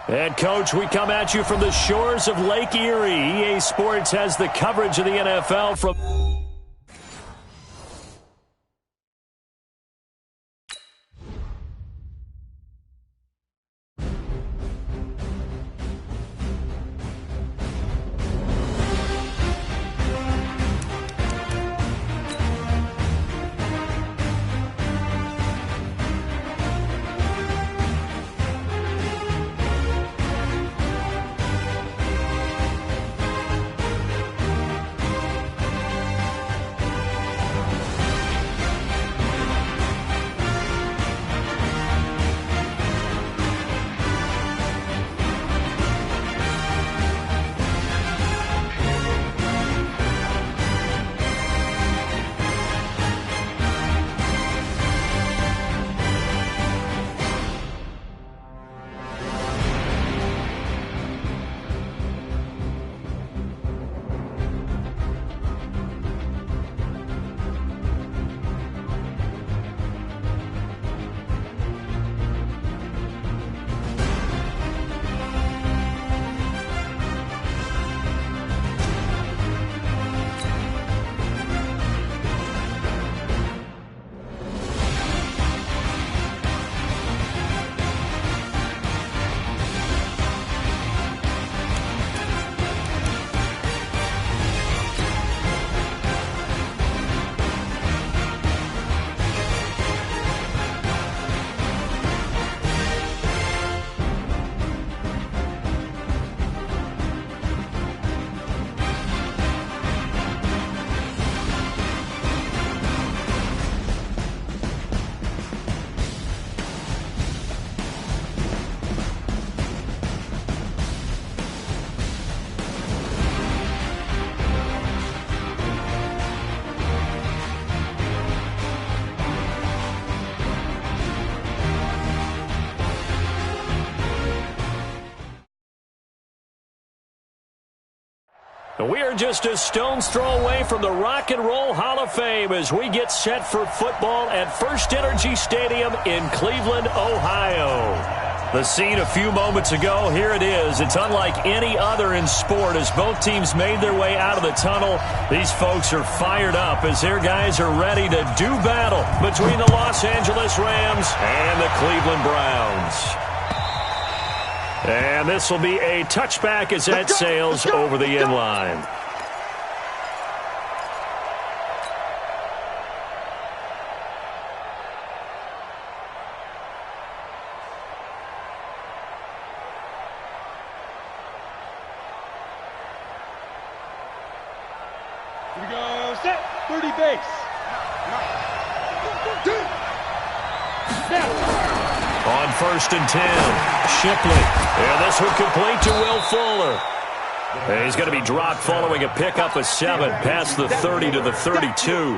And, Coach, we come at you from the shores of Lake Erie. EA Sports has the coverage of the NFL from... We are just a stone's throw away from the Rock and Roll Hall of Fame as we get set for football at First Energy Stadium in Cleveland, Ohio. The scene a few moments ago, here it is. It's unlike any other in sport as both teams made their way out of the tunnel. These folks are fired up as their guys are ready to do battle between the Los Angeles Rams and the Cleveland Browns. And this will be a touchback as that sails over the end line. Here we go, set, 30 base. On 1st and 10, Shipley. And this one complete to Will Fuller. And he's going to be dropped following a pickup of 7 past the 30 to the 32.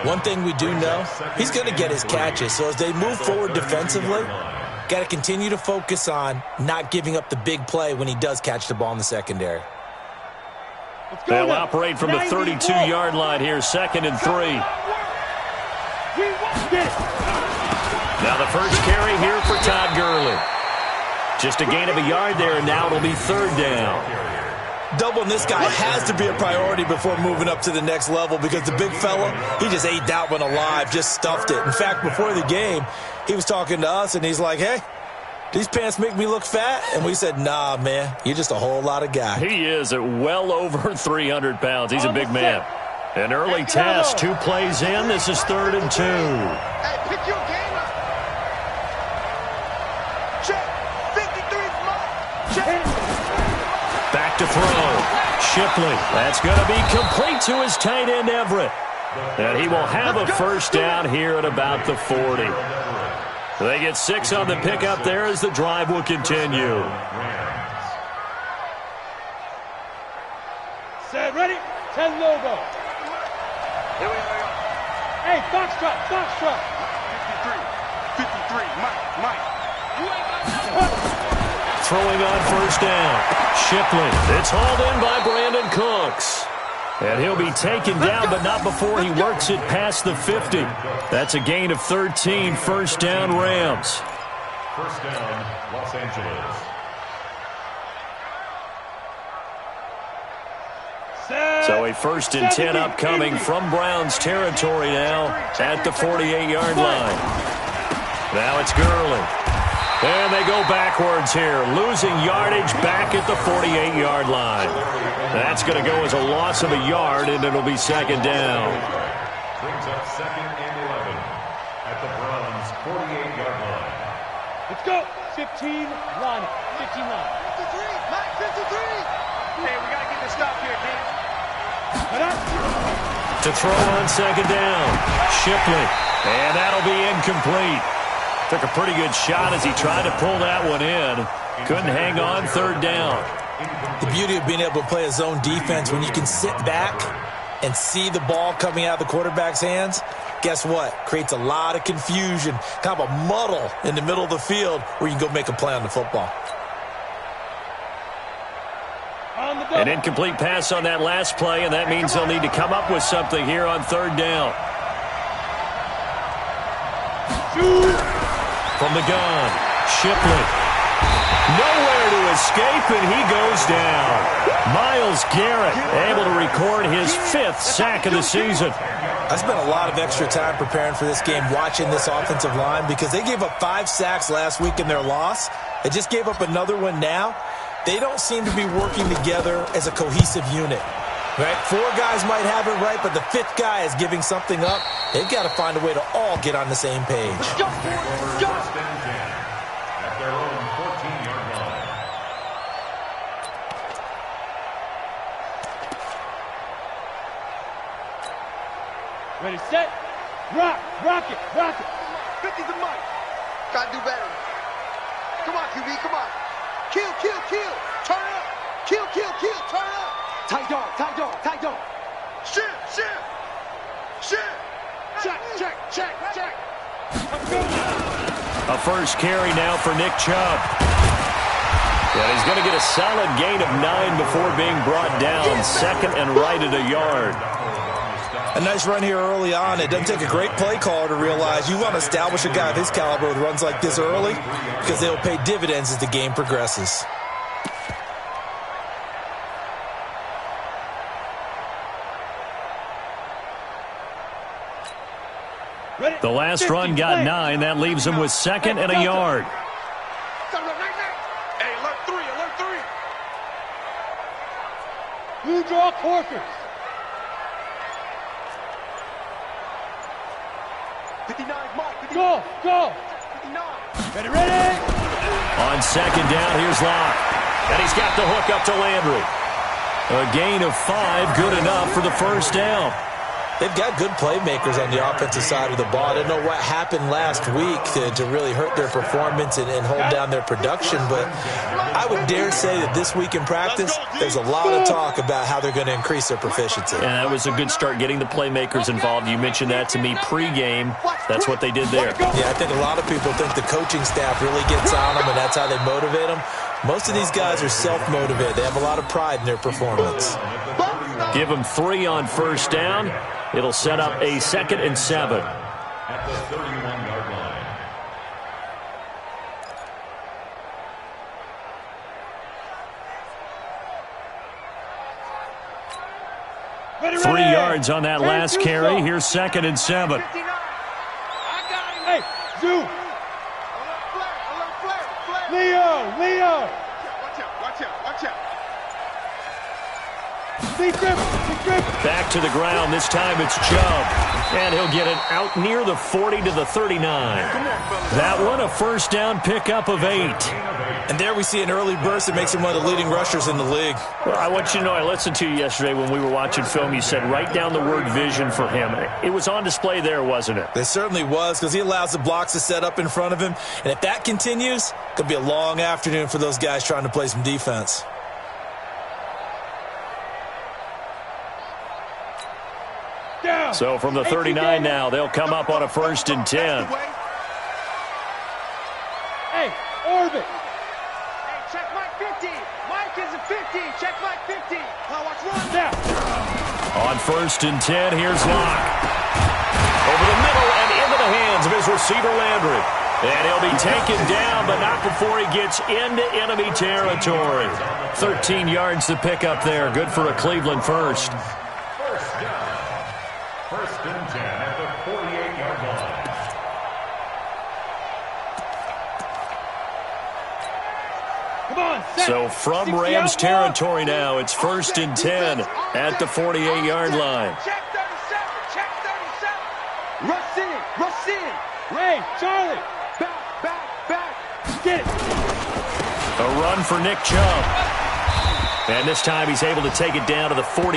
One thing we do know, he's going to get his catches. So as they move forward defensively, got to continue to focus on not giving up the big play when he does catch the ball in the secondary. They'll operate from the 32-yard line here, 2nd and 3. Now the first carry here for Todd Gurley. Just a gain of a yard there, and now it'll be 3rd down. Doubling this guy has to be a priority before moving up to the next level because the big fella, he just ate that one alive, just stuffed it. In fact, before the game, he was talking to us, and he's like, hey, these pants make me look fat? And we said, nah, man, you're just a whole lot of guy. He is at well over 300 pounds. He's a big man. An early test, 2 plays in. This is 3rd and 2. Hey, pick your game up. Check. 53's mine. Check. Back to throw. Shipley. That's going to be complete to his tight end, Everett. And he will have a first down here at about the 40. They get 6 on the pickup there as the drive will continue. Set, ready, 10 logo. Here we go. Hey, Foxtrot, Foxtrot. 53, Mike. Throwing on first down. Shipley. It's hauled in by Brandon Cooks. And he'll be taken down, but not before he works it past the 50. That's a gain of 13, first down Rams. First down, Los Angeles. So a 1st and 10 upcoming from Browns territory now at the 48-yard line. Now it's Gurley. And they go backwards here, losing yardage back at the 48-yard line. That's going to go as a loss of a yard, and it'll be 2nd down. Brings up 2nd and 11 at the Browns' 48-yard line. Let's go. 15 line. 15 line. 53, Mike, 53. Hey, we got to get this stop here, Dan. To throw on 2nd down. Shipley. And that'll be incomplete. Took a pretty good shot as he tried to pull that one in. Couldn't hang on 3rd down. The beauty of being able to play a zone defense when you can sit back and see the ball coming out of the quarterback's hands, guess what? Creates a lot of confusion, kind of a muddle in the middle of the field where you can go make a play on the football. An incomplete pass on that last play, and that means they'll need to come up with something here on 3rd down. From the gun, Shipley. Nowhere to escape, and he goes down. Myles Garrett able to record his 5th sack of the season. I spent a lot of extra time preparing for this game, watching this offensive line, because they gave up 5 sacks last week in their loss. They just gave up another one now. They don't seem to be working together as a cohesive unit. Right? 4 guys might have it right, but the 5th guy is giving something up. They've got to find a way to all get on the same page. First and 10 at their own 14-yard line. Ready, set, rock, rock it, rock it. 50's the mic. Got to do better. Come on, QB, come on. Kill, kill, kill. Turn up. Kill, kill, kill. Turn up. Tight dog, tight dog, tight dog. Shift, shift. Shift. Check, check, check, check. A first carry now for Nick Chubb. And he's going to get a solid gain of 9 before being brought down. 2nd and right at a yard. A nice run here early on. It doesn't take a great play caller to realize you want to establish a guy of his caliber with runs like this early, because they'll pay dividends as the game progresses. The last run got 9. That leaves him with 2nd and a yard. Hey, alert 3, alert 3. Blue draw Corkers. 59, Mike. 59. Go, go. 59. Ready, ready. On 2nd down, here's Locke. And he's got the hook up to Landry. A gain of 5, good enough for the 1st down. They've got good playmakers on the offensive side of the ball. I don't know what happened last week to really hurt their performance and hold down their production, but I would dare say that this week in practice, there's a lot of talk about how they're going to increase their proficiency. And that was a good start getting the playmakers involved. You mentioned that to me pregame. That's what they did there. Yeah, I think a lot of people think the coaching staff really gets on them, and that's how they motivate them. Most of these guys are self-motivated. They have a lot of pride in their performance. Give them 3 on 1st down. It'll set up a 2nd and 7. At the 31-yard line. Ready, 3 ready. yards on that last carry. Here's 2nd and 7. 59. I got him. Hey, zoom. Alert flare, flare. Leo. Watch out, watch out, watch out. Big grip, big grip. Back to the ground. This time it's Chubb. And he'll get it out near the 40 to the 39. That one a 1st down pickup of 8. And there we see an early burst that makes him one of the leading rushers in the league. Well, I want you to know, I listened to you yesterday when we were watching film. You said write down the word vision for him. It was on display there, wasn't it? It certainly was, because he allows the blocks to set up in front of him. And if that continues, it could be a long afternoon for those guys trying to play some defense. Down. So from the 39 now, they'll come up on a 1st and 10. Hey, orbit. Hey, check Mike 50. Mike is a 50. Check Mike 50. Now watch one. Down. On 1st and 10, here's Locke. Over the middle and into the hands of his receiver, Landry. And he'll be taken down, but not before he gets into enemy territory. 13 yards to pick up there. Good for a Cleveland first. First down. First and 10 at the 48-yard line. Come on, set. So from Rams territory now, it's first and 10 at the 48-yard line. Check 37, check 37. Rush in, rush in. Ray, Charlie. Back. Get it. A run for Nick Chubb. And this time he's able to take it down to the 42.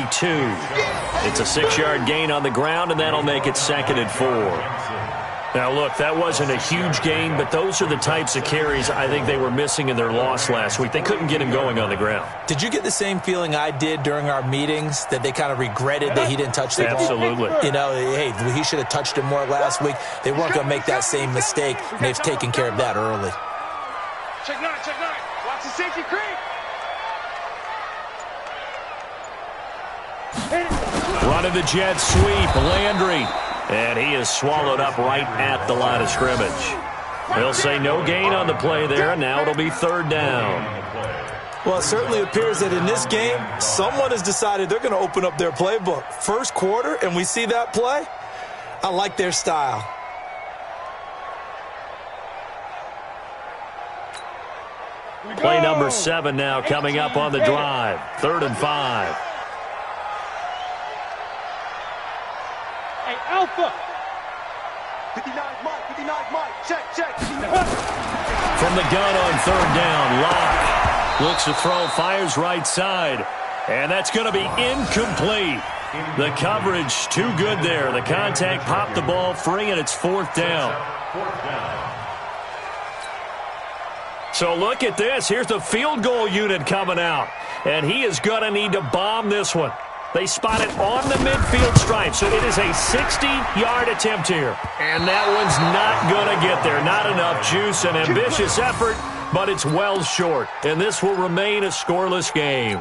It's a 6-yard gain on the ground, and that'll make it 2nd and 4. Now, look, that wasn't a huge gain, but those are the types of carries I think they were missing in their loss last week. They couldn't get him going on the ground. Did you get the same feeling I did during our meetings, that they kind of regretted that he didn't touch the ball? Absolutely. You know, hey, he should have touched it more last week. They weren't going to make that same mistake, and they've taken care of that early. Check 9, check 9. Watch the safety creep. Running the jet sweep, Landry. And he is swallowed up right at the line of scrimmage. They'll say no gain on the play there, and now it'll be 3rd down. Well, it certainly appears that in this game, someone has decided they're going to open up their playbook. First quarter, and we see that play. I like their style. Play number 7 now coming up on the drive. 3rd and 5. Hey, Alpha. 59 Mike, check. From the gun on 3rd down, Locke looks to throw, fires right side. And that's going to be incomplete. The coverage too good there. The contact popped the ball free, and it's 4th down. So look at this. Here's the field goal unit coming out. And he is going to need to bomb this one. They spot it on the midfield stripe, so it is a 60-yard attempt here. And that one's not going to get there. Not enough juice, an ambitious effort, but it's well short. And this will remain a scoreless game.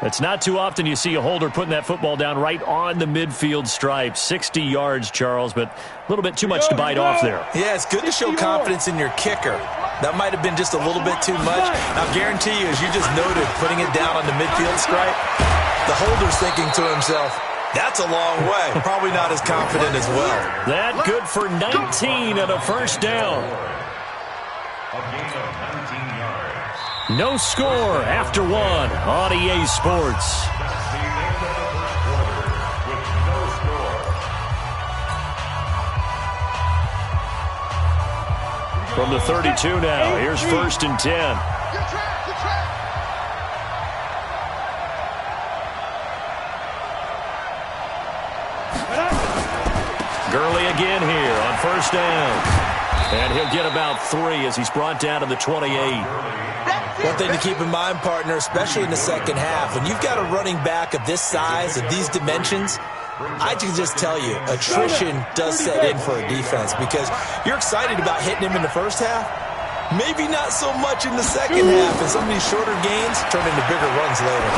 It's not too often you see a holder putting that football down right on the midfield stripe. 60 yards, Charles, but a little bit too much to bite off there. Yeah, it's good to show confidence in your kicker. That might have been just a little bit too much. I'll guarantee you, as you just noted, putting it down on the midfield stripe, the holder's thinking to himself, that's a long way. Probably not as confident as well. That good for 19 and a 1st down. A gain of 19 yards. No score after 1 on EA Sports. That's the end of the first quarter with no score. From the 32 now, here's 1st and 10. Good track. Gurley again here on 1st down. And he'll get about 3 as he's brought down to the 28. One thing to keep in mind, partner, especially in the second half, when you've got a running back of this size, of these dimensions, I can just tell you, attrition does set in for a defense because you're excited about hitting him in the first half. Maybe not so much in the second half, and some of these shorter gains turn into bigger runs later.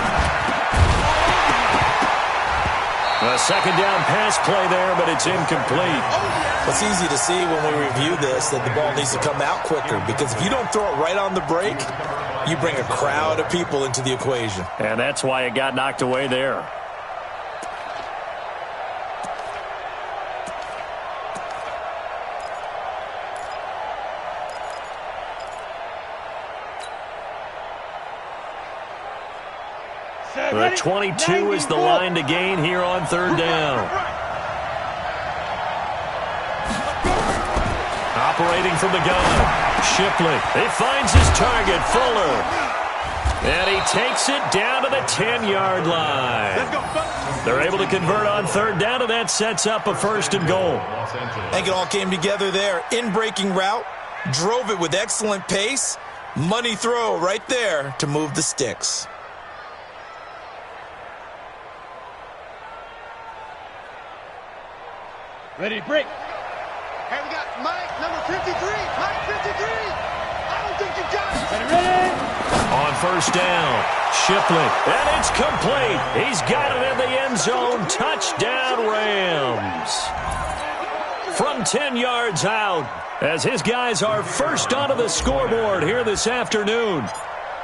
A 2nd down pass play there, but it's incomplete. It's easy to see when we review this that the ball needs to come out quicker because if you don't throw it right on the break, you bring a crowd of people into the equation. And that's why it got knocked away there. The 22 is the line to gain here on 3rd down. Operating from the gun, Shipley. He finds his target, Fuller. And he takes it down to the 10-yard line. They're able to convert on 3rd down, and that sets up a 1st and goal. I think it all came together there. In-breaking route, drove it with excellent pace. Money throw right there to move the sticks. Ready to break. Hey, we got Mike, number 53. Mike, 53. I don't think you got it. Ready. On 1st down, Shipley. And it's complete. He's got it in the end zone. Touchdown, Rams. from 10 yards out as his guys are first onto the scoreboard here this afternoon.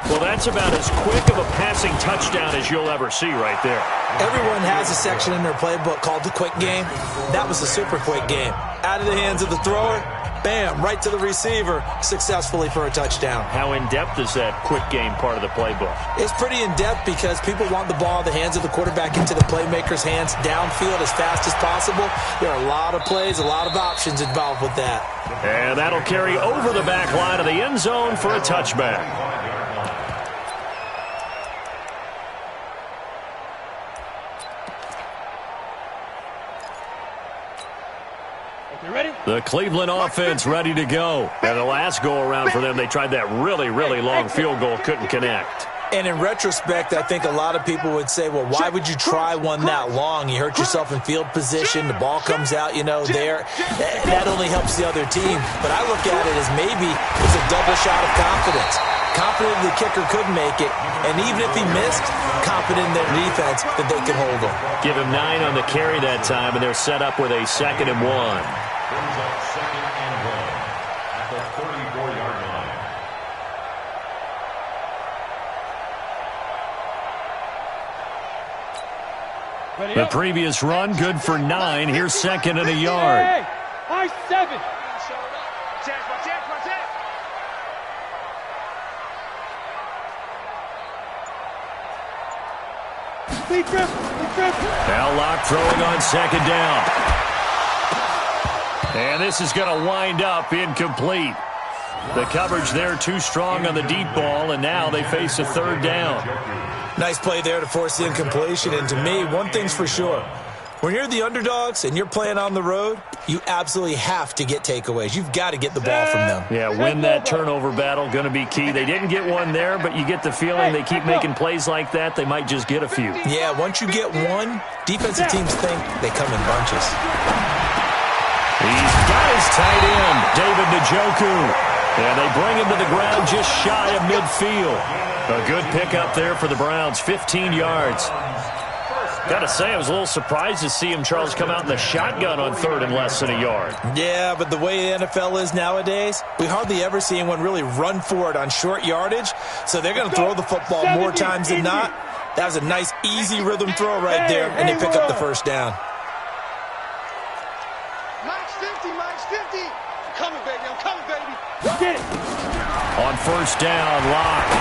Well, that's about as quick of a passing touchdown as you'll ever see right there. Everyone has a section in their playbook called the quick game. That was a super quick game. Out of the hands of the thrower, bam, right to the receiver, successfully for a touchdown. How in-depth is that quick game part of the playbook? It's pretty in-depth because people want the ball in the hands of the quarterback into the playmaker's hands downfield as fast as possible. There are a lot of plays, a lot of options involved with that. And that'll carry over the back line of the end zone for a touchback. The Cleveland offense ready to go. And the last go-around for them, they tried that really, really long field goal, couldn't connect. And in retrospect, I think a lot of people would say, well, why would you try one that long? You hurt yourself in field position. The ball comes out, there. That only helps the other team. But I look at it as maybe it's a double shot of confidence. Confident the kicker could make it. And even if he missed, confident in their defense that they could hold him. Give him 9 on the carry that time, and they're set up with a 2nd and 1. Brings up 2nd and 1 at the 34-yard line. The previous run, good for 9. Here's 2nd and a yard. Hey, I 7. Now Locke throwing on 2nd down. And this is going to wind up incomplete. The coverage there too strong on the deep ball, and now they face a 3rd down. Nice play there to force the incompletion. And to me, one thing's for sure. When you're the underdogs and you're playing on the road, you absolutely have to get takeaways. You've got to get the ball from them. Yeah, win that turnover battle, going to be key. They didn't get one there, but you get the feeling they keep making plays like that, they might just get a few. Yeah, once you get one, defensive teams think they come in bunches. He's got his tight end, David Njoku. And they bring him to the ground just shy of midfield. A good pickup there for the Browns, 15 yards. Got to say, I was a little surprised to see him, Charles, come out in the shotgun on 3rd and less than a yard. Yeah, but the way the NFL is nowadays, we hardly ever see anyone really run for it on short yardage. So they're going to throw the football more times than not. That was a nice, easy rhythm throw right there, and they pick up the 1st down. Mike's 50, Mike's 50. I'm coming, baby, I'm coming, baby. Get it. On 1st down, Locke.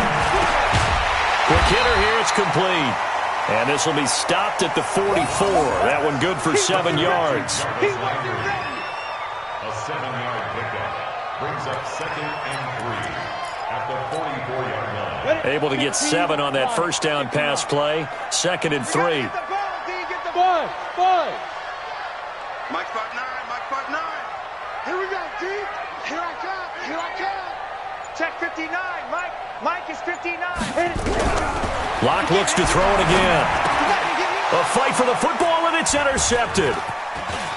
Quick hitter here, it's complete. And this will be stopped at the 44. That one good for 7 yards. A 7-yard pickup brings up 2nd and 3 at the 44-yard line. Able to get 7 on that 1st down pass play. 2nd and 3. Get the ball, D, get the Five. Mike 5-9, Mike 5-9. Here we go, D. Here I come, here I come. Check 59, Mike is 59. Hit it. Locke looks to throw it again. A fight for the football, and it's intercepted.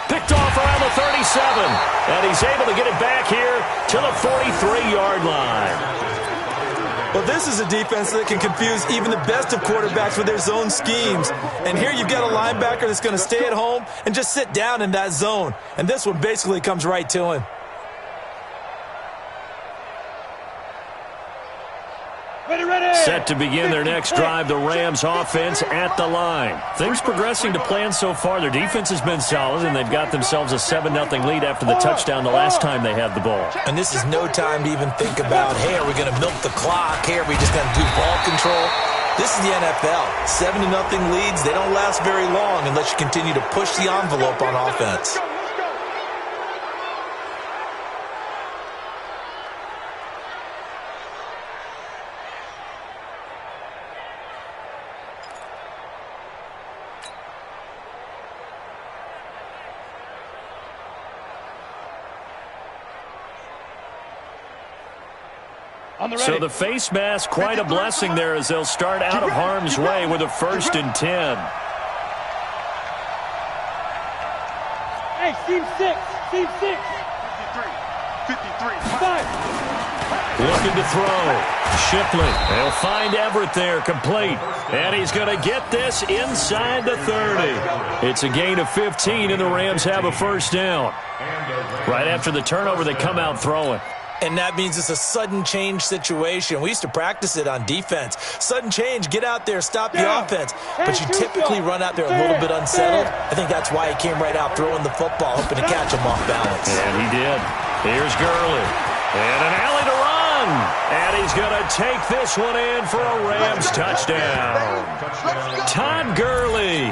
Picked off around the 37. And he's able to get it back here to the 43-yard line. Well, this is a defense that can confuse even the best of quarterbacks with their zone schemes. And here you've got a linebacker that's going to stay at home and just sit down in that zone. And this one basically comes right to him. Set to begin their next drive, the Rams offense at the line. Things progressing to plan so far. Their defense has been solid, and they've got themselves a 7-0 lead after the touchdown the last time they had the ball. And this is no time to even think about, hey, are we going to milk the clock? Hey, are we just going to do ball control? This is the NFL. 7-0 leads, they don't last very long unless you continue to push the envelope on offense. So the face mask, quite a blessing there as they'll start out of harm's way with a 1st and 10. Hey, team 6. 53. 53. 5. Looking to throw. Shipley. They'll find Everett there, complete. And he's going to get this inside the 30. It's a gain of 15, and the Rams have a first down. Right after the turnover, they come out throwing. And that means it's a sudden change situation. We used to practice it on defense. Sudden change, get out there, stop the offense. But you typically run out there a little bit unsettled. I think that's why he came right out throwing the football, hoping to catch him off balance. And he did. Here's Gurley. And an alley to run. And he's going to take this one in for a Rams touchdown. Todd Gurley.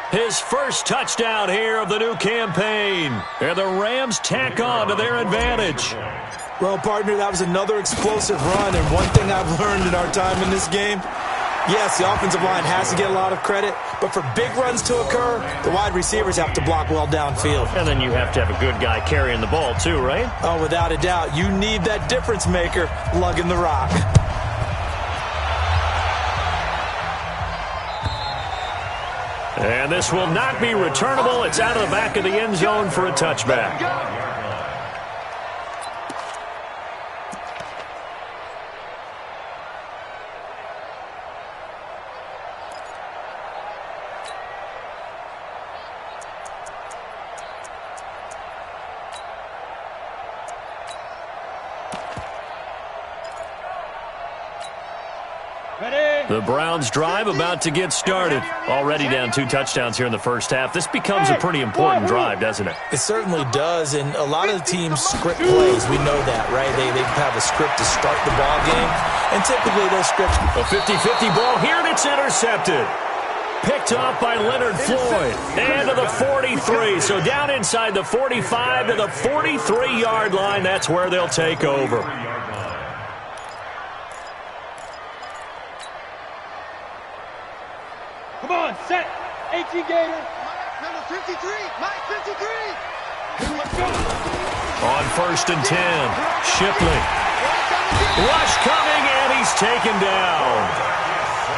His first touchdown here of the new campaign. And the Rams tack on to their advantage. Well, partner, that was another explosive run, and one thing I've learned in our time in this game, yes, the offensive line has to get a lot of credit, but for big runs to occur, the wide receivers have to block well downfield. And then you have to have a good guy carrying the ball too, right? Oh, without a doubt. You need that difference maker lugging the rock. And this will not be returnable. It's out of the back of the end zone for a touchback. The Browns drive about to get started. Already down 2 touchdowns here in the first half. This becomes a pretty important drive, doesn't it? It certainly does, and a lot of the teams script plays. We know that, right? They have a script to start the ball game, and typically those scripts... A 50-50 ball here, and it's intercepted. Picked off by Leonard Floyd. And to the 43. So down inside the 45 to the 43-yard line. That's where they'll take over. Come on, set. 18 Gator. Number 53. Mike 53. Let's go. On 1st and 10. Shipley. Rush coming, and he's taken down.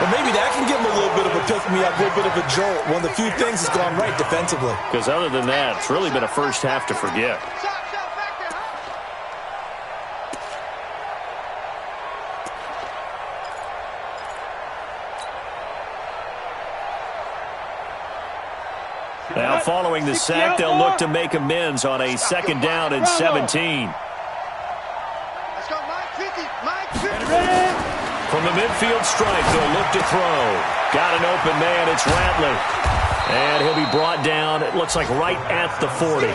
Well, maybe that can give him a little bit of a pick-me-up, a little bit of a jolt. One of the few things that's gone right defensively. Because other than that, it's really been a first half to forget. Now following the sack, they'll look to make amends on a 2nd down and 17. Let's go, Mike 50. Mike 50. From the midfield stripe, they'll look to throw. Got an open man, it's Ratley. And he'll be brought down, it looks like right at the 40.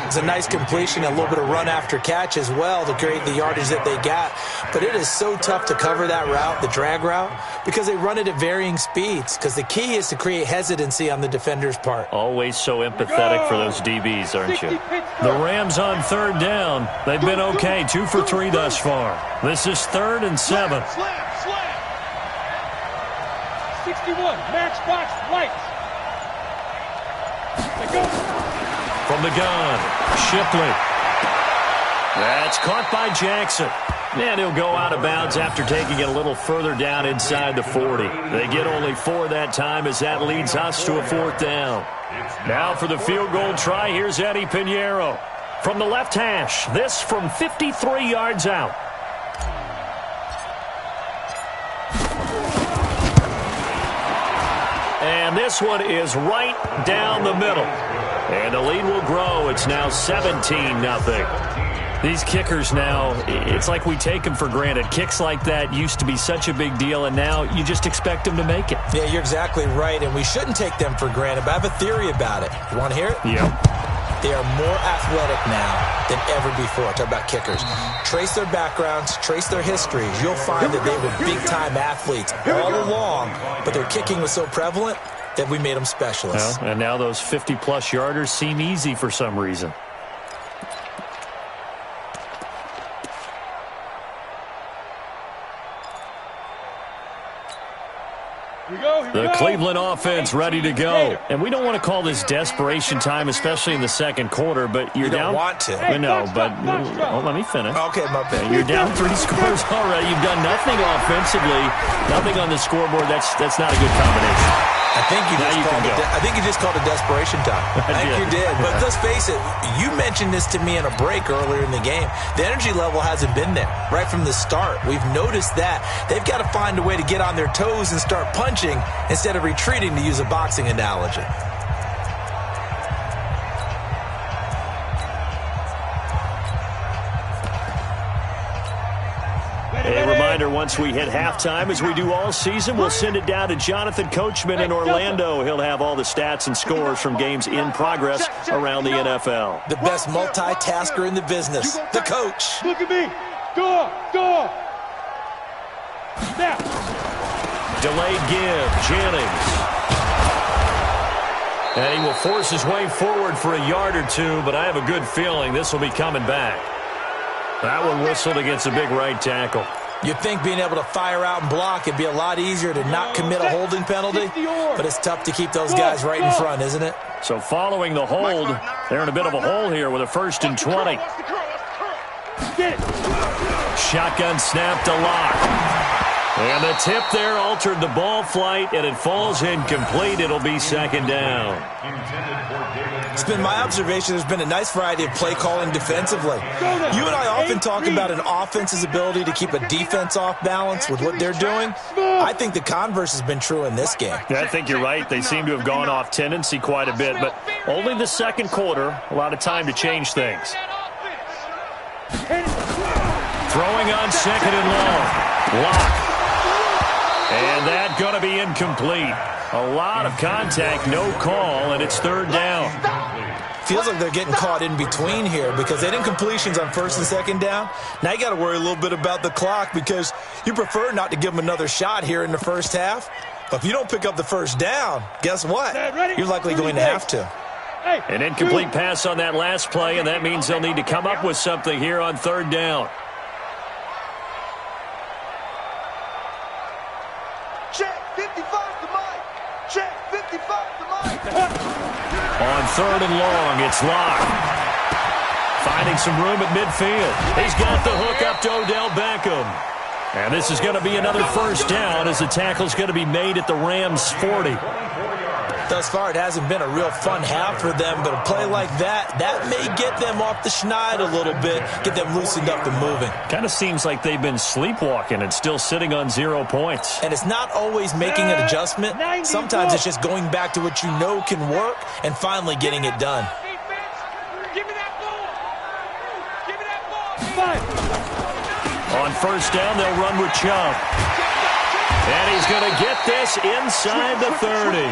It's a nice completion, a little bit of run after catch as well to create the yardage that they got. But it is so tough to cover that route, the drag route, because they run it at varying speeds. Because the key is to create hesitancy on the defender's part. Always so empathetic for those DBs, aren't you? The Rams on 3rd down. They've been okay, 2 for 3 thus far. This is 3rd and 7. Slam. 61, matchbox lights. Let's go. From the gun, Shipley. That's caught by Jackson. And he'll go out of bounds after taking it a little further down inside the 40. They get only 4 that time as that leads us to a 4th down. Now for the field goal try, here's Eddie Pinheiro. From the left hash, this from 53 yards out. And this one is right down the middle. And the lead will grow. It's now 17-0. These kickers now, it's like we take them for granted. Kicks like that used to be such a big deal, and now you just expect them to make it. Yeah, you're exactly right, and we shouldn't take them for granted, but I have a theory about it. You want to hear it? Yeah. They are more athletic now than ever before. Talk about kickers. Trace their backgrounds, trace their histories. You'll find that they were big-time athletes all along, but their kicking was so prevalent that we made them specialists. Well, and now those 50-plus yarders seem easy for some reason. The Cleveland offense ready to go. And we don't want to call this desperation time, especially in the 2nd quarter, but you're down. You don't want to. I know, but let me finish. Okay, my bad. You're down 3 scores already. You've done nothing offensively, nothing on the scoreboard. That's not a good combination. I think you just called it desperation time. I think you did. But let's face it, you mentioned this to me in a break earlier in the game. The energy level hasn't been there right from the start. We've noticed that. They've got to find a way to get on their toes and start punching instead of retreating, to use a boxing analogy. A reminder, once we hit halftime, as we do all season, we'll send it down to Jonathan Coachman in Orlando. He'll have all the stats and scores from games in progress around the NFL. The best multitasker in the business, the coach. Look at me. Go. Now. Delayed give, Jennings. And he will force his way forward for a yard or two, but I have a good feeling this will be coming back. That one whistled against a big right tackle. You'd think being able to fire out and block it'd be a lot easier to not commit a holding penalty, but it's tough to keep those guys right in front, isn't it? So following the hold, they're in a bit of a hole here with a 1st and 20. Shotgun snap to Locke. And the tip there altered the ball flight, and it falls incomplete. It'll be 2nd down. It's been my observation there's been a nice variety of play calling defensively. You and I often talk about an offense's ability to keep a defense off balance with what they're doing. I think the converse has been true in this game. Yeah, I think you're right. They seem to have gone off tendency quite a bit, but only the 2nd quarter, a lot of time to change things. Throwing on 2nd and long. Locke. And that's going to be incomplete. A lot of contact, no call, and it's 3rd down. Feels like they're getting caught in between here because they didn't completions on 1st and 2nd down. Now you got to worry a little bit about the clock because you prefer not to give them another shot here in the first half. But if you don't pick up the 1st down, guess what? You're likely going to have to. An incomplete pass on that last play, and that means they'll need to come up with something here on 3rd down. Check 55 to Mike. Check 55 to Mike. On 3rd and long, it's Locke. Finding some room at midfield. He's got the hook up to Odell Beckham. And this is going to be another 1st down as the tackle's going to be made at the Rams' 40. Thus far, it hasn't been a real fun half for them, but a play like that may get them off the schneid a little bit, get them loosened up and moving. Kind of seems like they've been sleepwalking and still sitting on 0 points. And it's not always making an adjustment. Sometimes it's just going back to what you know can work and finally getting it done. Give me that ball. Give me that ball. On 1st down, they'll run with Chubb. And he's going to get this inside the 30.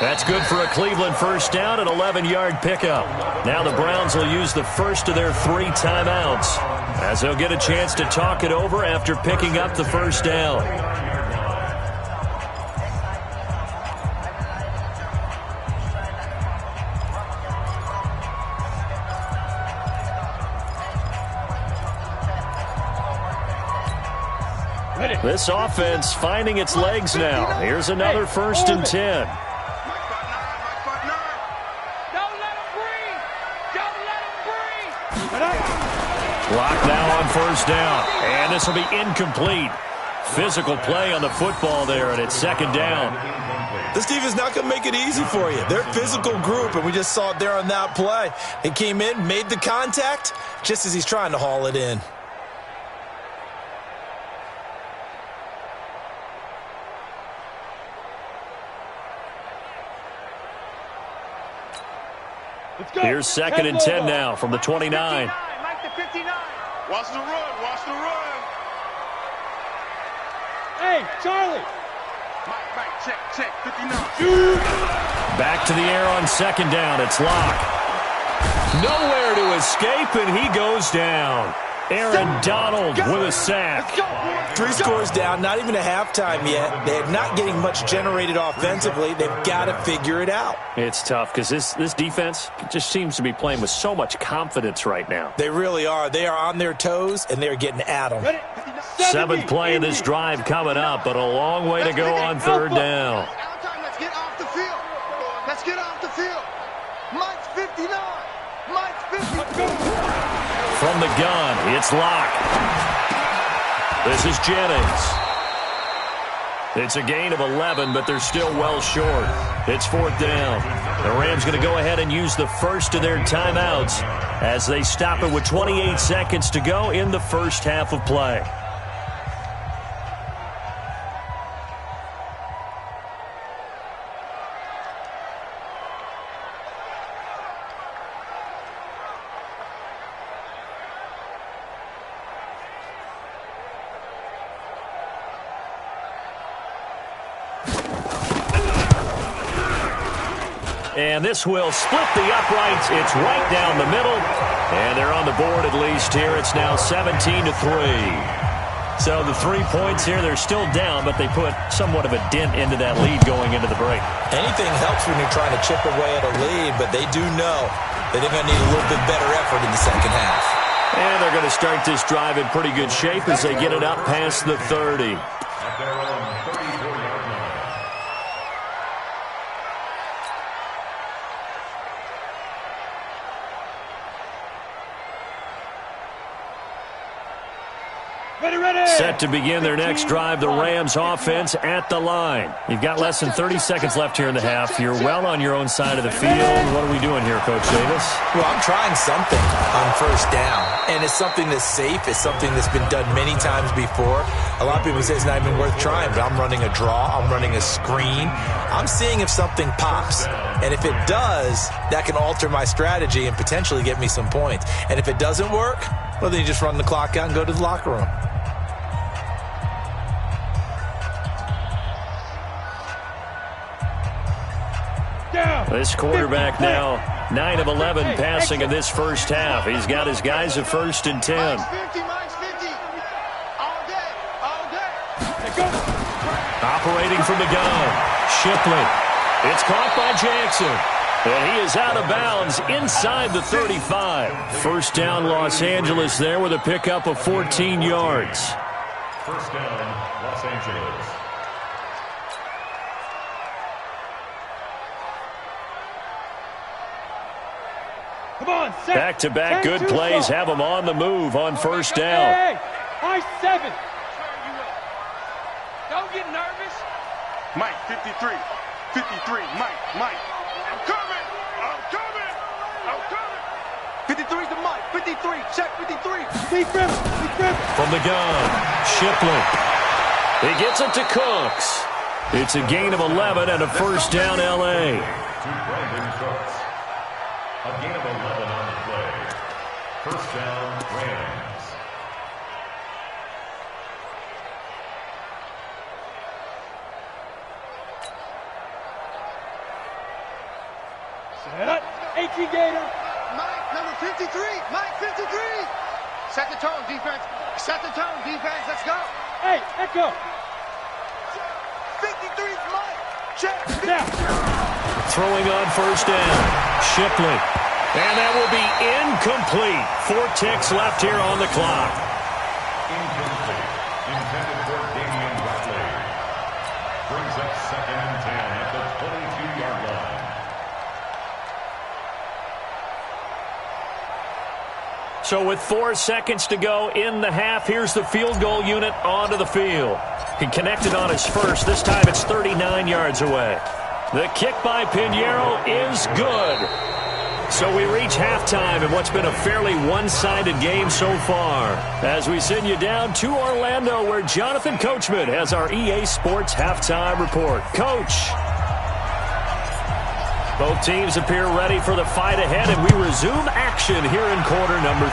That's good for a Cleveland 1st down, an 11-yard pickup. Now the Browns will use the first of their 3 timeouts as they'll get a chance to talk it over after picking up the 1st down. This offense finding its legs now. Here's another 1st and 10. Don't let him breathe. Don't let him breathe. Clock now on 1st down. And this will be incomplete. Physical play on the football there, and it's 2nd down. This defense is not going to make it easy for you. They're a physical group, and we just saw it there on that play. He came in, made the contact, just as he's trying to haul it in. Here's 2nd and 10 now from the 29. Mike the 59. Watch the run. Watch the run. Hey, Charlie. Mike, check. 59. Back to the air on 2nd down. It's Locke. Nowhere to escape, and he goes down. Aaron Donald with a sack. 3 scores down, not even a halftime yet. They're not getting much generated offensively. They've got to figure it out. It's tough because this defense just seems to be playing with so much confidence right now. They really are. They are on their toes, and they're getting at them. 7th play of this drive coming up, but a long way to go on 3rd down. Let's get off the field. Let's get off the field. Mike's 59. Mike's 59. From the gun, it's Locke. This is Jennings. It's a gain of 11, but they're still well short. It's 4th down. The Rams going to go ahead and use the first of their timeouts as they stop it with 28 seconds to go in the first half of play. And this will split the uprights. It's right down the middle. And they're on the board at least here. It's now 17-3. So the 3 points here, they're still down, but they put somewhat of a dent into that lead going into the break. Anything helps when you're trying to chip away at a lead, but they do know that they're going to need a little bit better effort in the second half. And they're going to start this drive in pretty good shape as they get it up past the 30. At their own 34-yard line. Set to begin their next drive, the Rams offense at the line. You've got less than 30 seconds left here in the half. You're well on your own side of the field. What are we doing here, Coach Davis? Well, I'm trying something on first down, and it's something that's safe. It's something that's been done many times before. A lot of people say it's not even worth trying, but I'm running a draw. I'm running a screen. I'm seeing if something pops, and if it does, that can alter my strategy and potentially get me some points. And if it doesn't work, well, then you just run the clock out and go to the locker room. This quarterback now 9 of 11 passing in this first half. He's got his guys at 1st and 10. Mine's 50. All day. Operating from the gun. Shipley. It's caught by Jackson. And he is out of bounds inside the 35. First down, Los Angeles there with a pickup of 14 yards. First down, Los Angeles. Come on, set. Back-to-back good plays have them on the move on first down. Hey, high 7. Don't get nervous. Mike, 53. Mike. I'm coming. 53's the Mike. 53. Check 53. Deep grip. From the gun, Shipley. He gets it to Cooks. It's a gain of 11 and a first down, L.A. To Brandon Cooks. A gain of 11 on the play. First down, Rams. Set up. 18 Gator. Mike, number 53. Mike, 53. Set the tone, defense. Let's go. Hey, echo. 53's Mike. Check. Now. Throwing on first down, Shipley. And that will be incomplete. 4 ticks left here on the clock. Incomplete. Intended for Damian Buckley. Brings up 2nd and 10 at the 22-yard line. So with 4 seconds to go in the half, here's the field goal unit onto the field. He connected on his first. This time it's 39 yards away. The kick by Pinheiro is good. So we reach halftime in what's been a fairly one-sided game so far. As we send you down to Orlando, where Jonathan Coachman has our EA Sports halftime report. Coach. Both teams appear ready for the fight ahead, and we resume action here in quarter number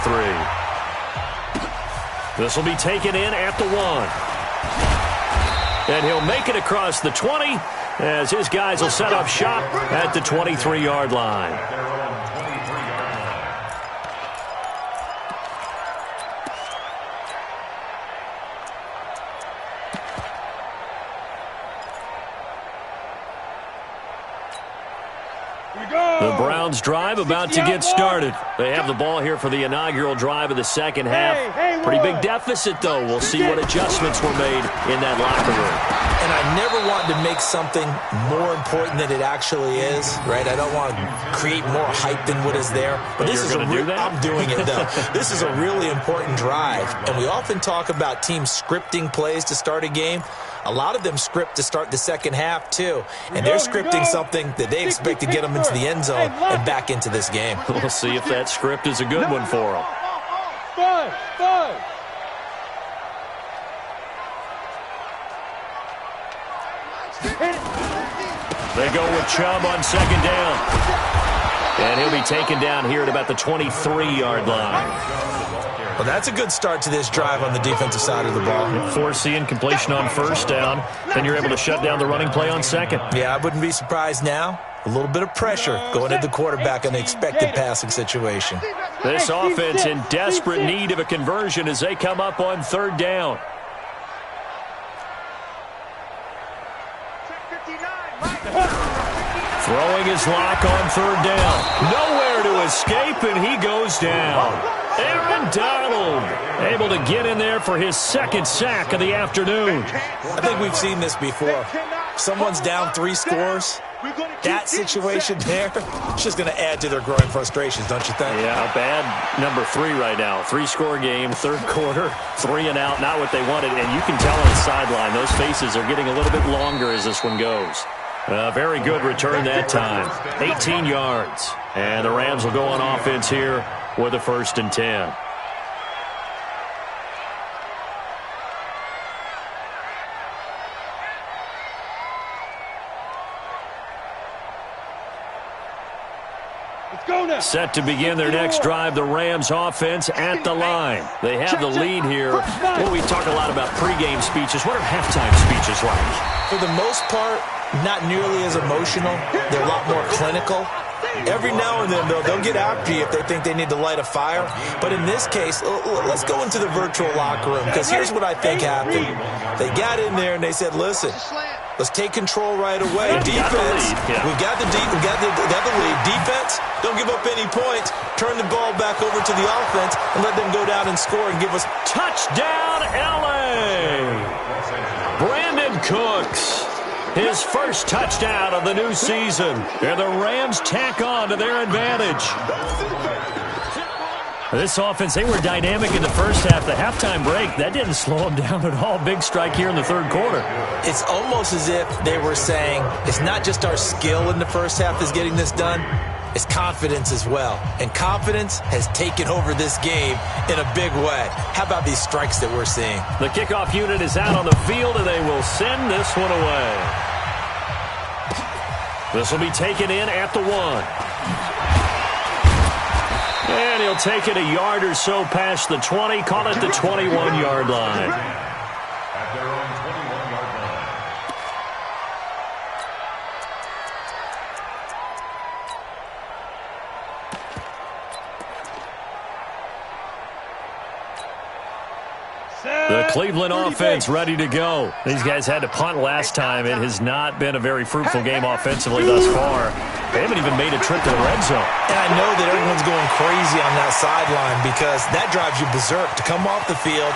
3. This will be taken in at the 1. And he'll make it across the 20 as his guys will set up shop at the 23-yard line. At their own 23-yard line. The Browns drive about to get started. They have the ball here for the inaugural drive of the second half. Pretty big deficit, though. We'll see what adjustments were made in that locker room. And I never want to make something more important than it actually is, right? I don't want to create more hype than what is there. But this is I'm doing it, though. This is a really important drive. And we often talk about teams scripting plays to start a game. A lot of them script to start the second half, too. And they're scripting something that they expect to get them into the end zone and back into this game. We'll see if that script is a good one for them. Five. They go with Chubb on second down. And he'll be taken down here at about the 23-yard line. Well, that's a good start to this drive on the defensive side of the ball. Forcing completion on first down. Then you're able to shut down the running play on second. Yeah, I wouldn't be surprised now. A little bit of pressure going at the quarterback in the expected passing situation. This offense in desperate need of a conversion as they come up on third down. Throwing his lock on third down. Nowhere to escape, and he goes down. Aaron Donald able to get in there for his second sack of the afternoon. I think we've seen this before. Someone's down 3 scores. That situation there, it's just going to add to their growing frustrations, don't you think? Yeah, a bad number 3 right now. 3-score game, third quarter, 3 and out, not what they wanted. And you can tell on the sideline, those faces are getting a little bit longer as this one goes. Very good return that time. 18 yards. And the Rams will go on offense here with a 1st and 10. Set to begin their next drive, the Rams offense at the line. They have the lead here. Well, we talk a lot about pregame speeches. What are halftime speeches like? For the most part, not nearly as emotional. They're a lot more clinical. Every now and then, though, they'll get after you if they think they need to light a fire. But in this case, let's go into the virtual locker room, because here's what I think happened. They got in there and they said, listen, let's take control right away. Defense, we've got the lead. Defense, don't give up any points. Turn the ball back over to the offense and let them go down and score and give us touchdown, L.A. Brandon Cooks. His first touchdown of the new season. And the Rams tack on to their advantage. This offense, they were dynamic in the first half. The halftime break, that didn't slow them down at all. Big strike here in the third quarter. It's almost as if they were saying, it's not just our skill in the first half that's getting this done. It's confidence as well. And confidence has taken over this game in a big way. How about these strikes that we're seeing? The kickoff unit is out on the field, and they will send this one away. This will be taken in at the 1. And he'll take it a yard or so past the 20, call it the 21-yard line. At their own 21-yard line. The Cleveland offense ready to go. These guys had to punt last time. It has not been a very fruitful game offensively thus far. They haven't even made a trip to the red zone. And I know that everyone's going crazy on that sideline because that drives you berserk to come off the field.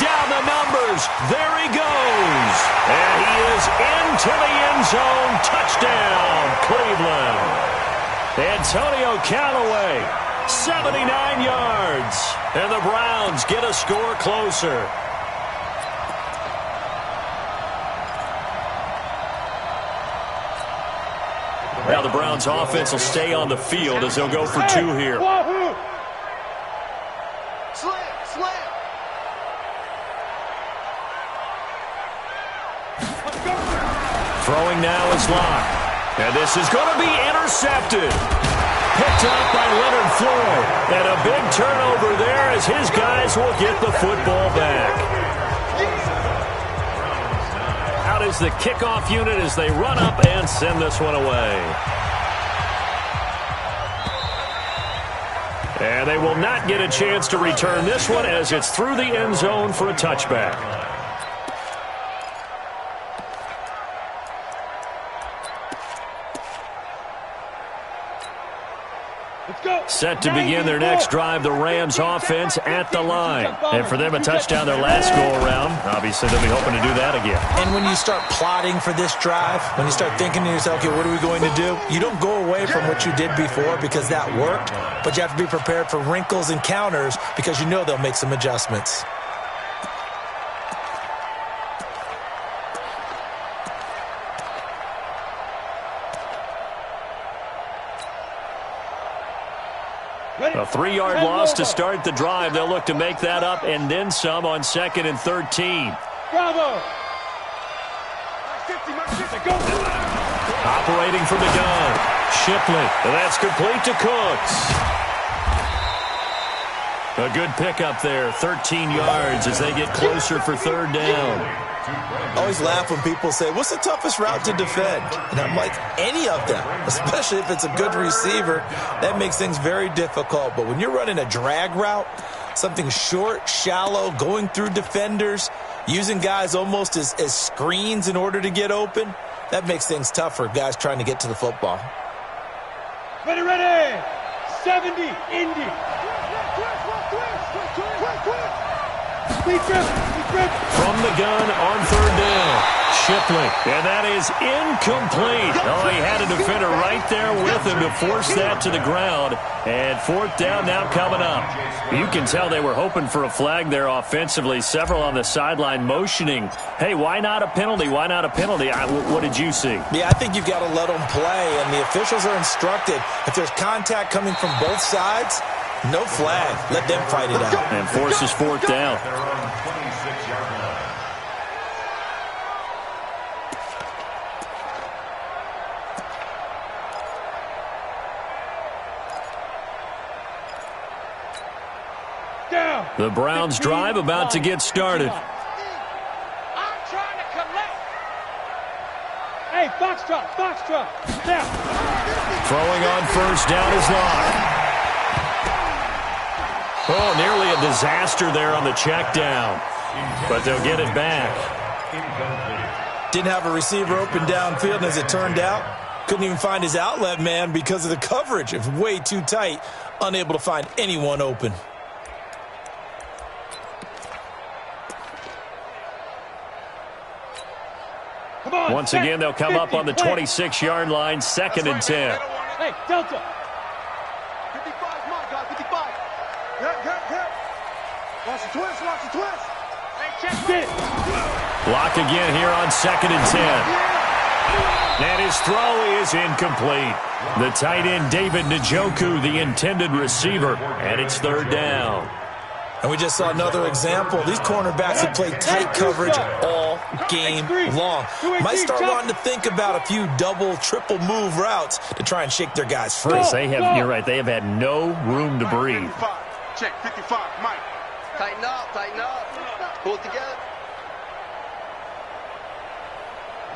Down the numbers. There he goes. And he is into the end zone. Touchdown, Cleveland. Antonio Callaway, 79 yards. And the Browns get a score closer. Now the Browns offense will stay on the field as they'll go for 2 here. Slam. Throwing now is Locke. And this is going to be intercepted. Picked up by Leonard Floyd. And a big turnover there as his guys will get the football back. Out is the kickoff unit as they run up and send this one away. And they will not get a chance to return this one as it's through the end zone for a touchback. Set to begin their next drive, the Rams offense at the line. And for them, a touchdown their last go-around. Obviously, they'll be hoping to do that again. And when you start plotting for this drive, when you start thinking to yourself, okay, what are we going to do? You don't go away from what you did before because that worked, but you have to be prepared for wrinkles and counters because you know they'll make some adjustments. A 3-yard loss to start the drive. They'll look to make that up and then some on 2nd and 13. Bravo! Operating from the gun. Shipley. And that's complete to Cooks. A good pickup there. 13 yards as they get closer for 3rd down. I always laugh when people say, what's the toughest route to defend? And I'm like, any of them, especially if it's a good receiver. That makes things very difficult. But when you're running a drag route, something short, shallow, going through defenders, using guys almost as screens in order to get open, that makes things tough for guys trying to get to the football. Ready, ready! 70, Indy! From the gun on 3rd down. Shipley. And that is incomplete. Oh, he had a defender right there with him to force that to the ground. And 4th down now coming up. You can tell they were hoping for a flag there offensively. Several on the sideline motioning. Hey, why not a penalty? Why not a penalty? What did you see? Yeah, I think you've got to let them play. And the officials are instructed, if there's contact coming from both sides, no flag. Let them fight it out. And forces 4th down. They're on 26-yard line. Down. The Browns drive about to get started. I'm trying to collect. Hey, foxtrot. Now. Throwing on 1st down is Locke. Oh, nearly a disaster there on the check down. But they'll get it back. Didn't have a receiver open downfield, and as it turned out, couldn't even find his outlet man because of the coverage. It was way too tight, unable to find anyone open. Come on, Once again, they'll come up on the 26-yard line, 2nd and 10. Hey, Delta. 55, come on, guys, 55. Hit. Watch the twist. Hey, check. Get it. Block again here on 2nd and 10. And his throw is incomplete. The tight end, David Njoku, the intended receiver, and it's 3rd down. And we just saw another example. These cornerbacks have played tight coverage all game long. Might start wanting to think about a few double, triple move routes to try and shake their guys free. You're right, they have had no room to breathe. 55. Check, 55, Mike. Tighten up. Pull it together.